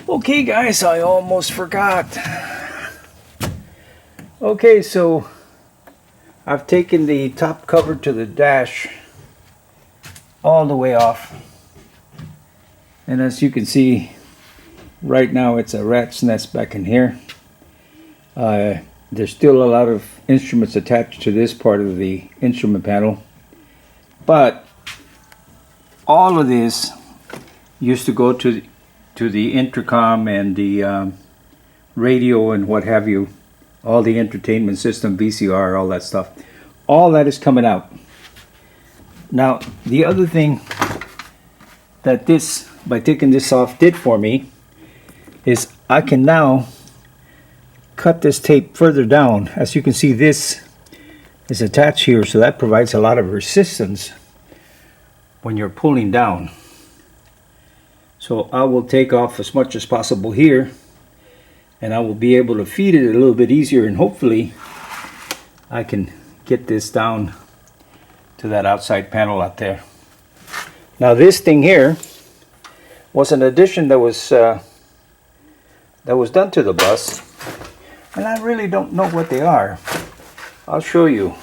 Okay guys, I almost forgot. Okay, so I've taken the top cover to the dash all the way off. And as you can see, right now it's a rat's nest back in here. There's still a lot of instruments attached to this part of the instrument panel. But all of this used to go to the intercom and the radio and what have you, all the entertainment system, VCR, all that stuff. All that is coming out. Now, the other thing that this, by taking this off, did for me is I can now cut this tape further down. As you can see, this is attached here, so that provides a lot of resistance when you're pulling down. So I will take off as much as possible here, and I will be able to feed it a little bit easier, and hopefully I can get this down to that outside panel out there. Now this thing here was an addition that was done to the bus, and I really don't know what they are. I'll show you.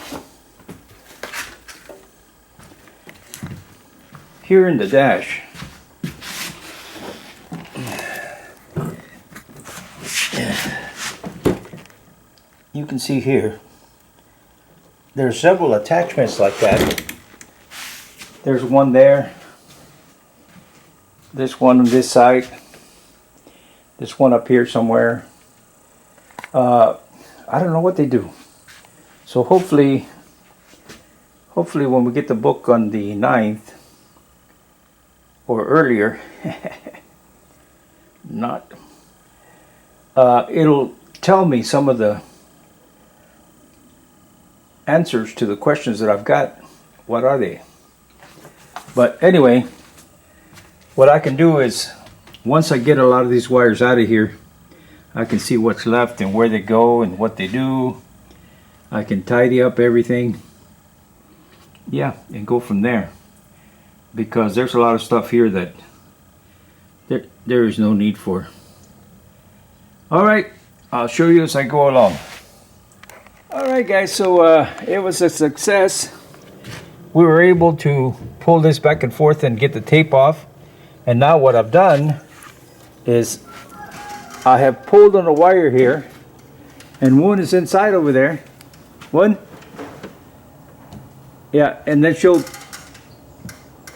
Here in the dash, you can see here, there's several attachments like that. There's one there, this one on this side, this one up here somewhere. I don't know what they do. So hopefully when we get the book on the 9th or earlier, it'll tell me some of the answers to the questions that I've got. What are they? But anyway, what I can do is, once I get a lot of these wires out of here, I can see what's left and where they go and what they do. I can tidy up everything, yeah, and go from there, because there's a lot of stuff here that there is no need for. Alright, I'll show you as I go along. Alright guys, so it was a success. We were able to pull this back and forth and get the tape off. And now what I've done is I have pulled on a wire here, and Woon is inside over there. Woon? Yeah, and then she'll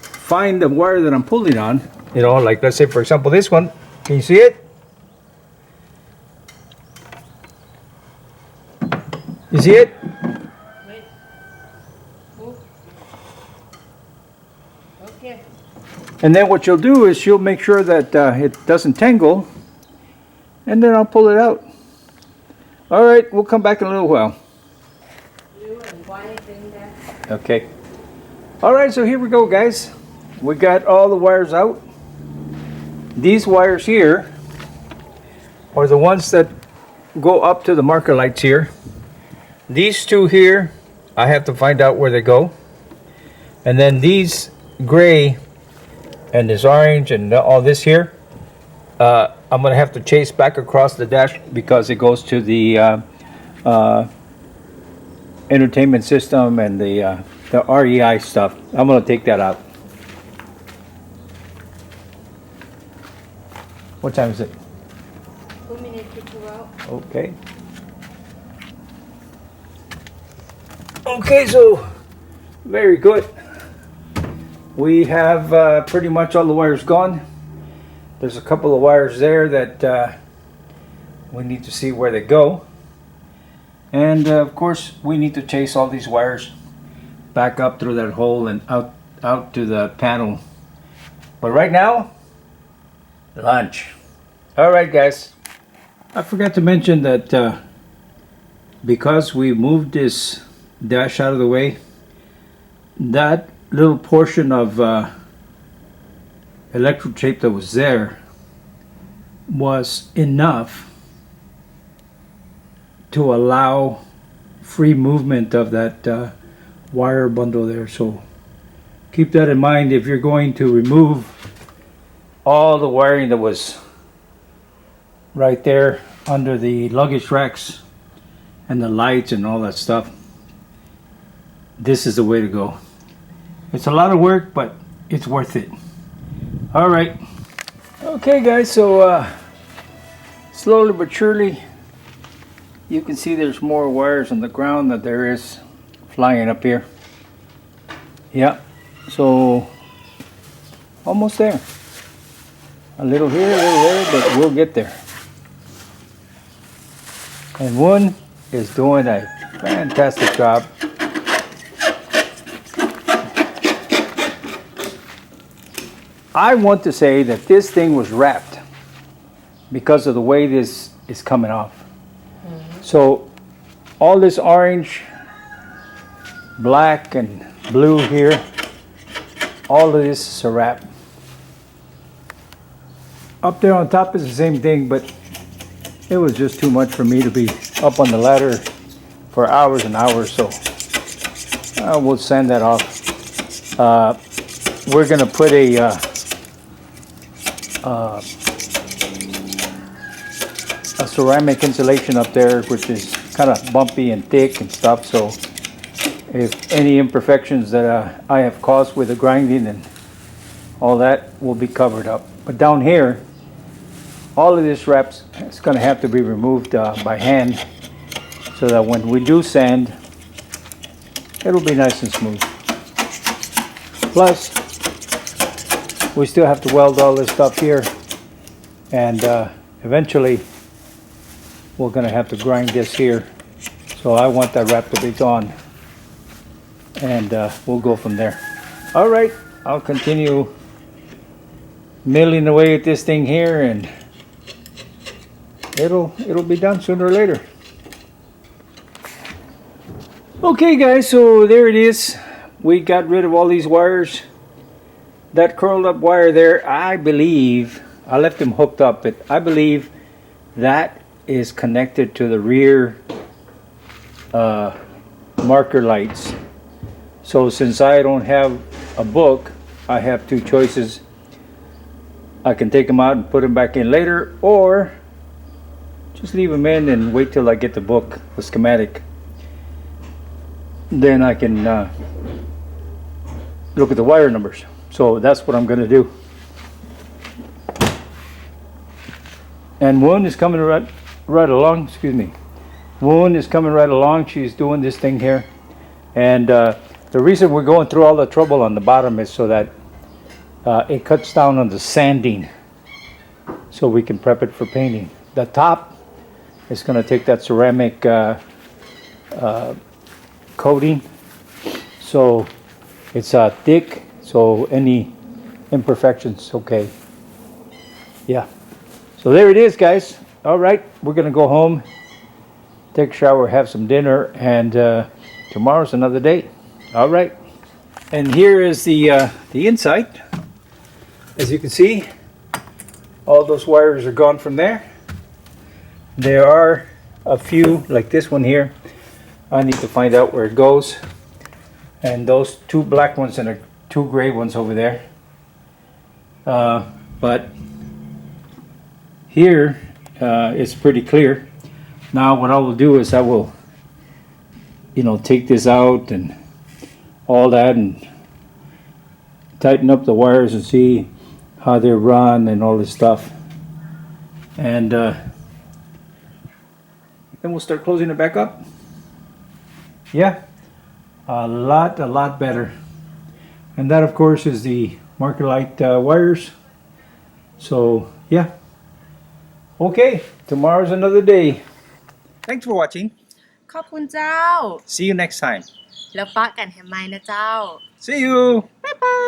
find the wire that I'm pulling on. You know, like let's say for example this one. Can you see it? You see it? Wait. Oh. Okay. And then what she'll do is she'll make sure that it doesn't tangle, and then I'll pull it out. All right, we'll come back in a little while. Okay. All right, so here we go, guys. We got all the wires out. These wires here are the ones that go up to the marker lights here. These two here, I have to find out where they go. And then these gray and this orange and all this here, I'm going to have to chase back across the dash because it goes to the entertainment system and the REI stuff. I'm going to take that out. What time is it? 2 minutes to go out. Okay. Okay, so very good. We have pretty much all the wires gone. There's a couple of wires there that we need to see where they go. And of course, we need to chase all these wires back up through that hole and out to the panel. But right now, lunch. All right, guys. I forgot to mention that because we moved this dash out of the way, that little portion of electrical tape that was there was enough to allow free movement of that wire bundle there. So keep that in mind if you're going to remove all the wiring that was right there under the luggage racks and the lights and all that stuff. This is the way to go. It's a lot of work, but it's worth it. All right. Okay, guys, so slowly but surely, you can see there's more wires on the ground than there is flying up here. Yeah, so almost there. A little here, a little there, but we'll get there. And Woon is doing a fantastic job. I want to say that this thing was wrapped because of the way this is coming off. So all this orange, black and blue here, all of this is a wrap. Up there on top is the same thing, but it was just too much for me to be up on the ladder for hours and hours, so we'll sand that off. We're gonna put a ceramic insulation up there, which is kind of bumpy and thick and stuff, so if any imperfections that I have caused with the grinding and all that will be covered up. But down here, all of this wraps is going to have to be removed by hand, so that when we do sand, it'll be nice and smooth. Plus, we still have to weld all this stuff here, and eventually we're going to have to grind this here. So I want that wrap to be gone, and we'll go from there. All right, I'll continue milling away at this thing here, and it'll be done sooner or later. Okay, guys, so there it is. We got rid of all these wires. That curled up wire there, I believe, I left them hooked up, but I believe that is connected to the rear marker lights. So since I don't have a book, I have two choices. I can take them out and put them back in later, or just leave them in and wait till I get the book, the schematic. Then I can look at the wire numbers. So that's what I'm going to do. And Woon is coming right along. Excuse me. Woon is coming right along. She's doing this thing here. And the reason we're going through all the trouble on the bottom is so that it cuts down on the sanding, so we can prep it for painting. The top is going to take that ceramic coating, so it's thick, so any imperfections, okay. Yeah, so there it is, guys. All right, we're going to go home, take a shower, have some dinner, and tomorrow's another day. All right, and here is the inside. As you can see, all those wires are gone from there. There are a few, like this one here. I need to find out where it goes. And those two black ones and two gray ones over there. But here it's pretty clear. Now what I will do is I will, take this out and all that and tighten up the wires and see how they run and all this stuff. And then we'll start closing it back up. Yeah, a lot better. And that, of course, is the marker light wires. So yeah, okay, tomorrow's another day. Thanks for watching. ขอบคุณเจ้า See you next time. แล้วฟ้ากันแฮมไมนะเจ้า See you.บ๊ายบาย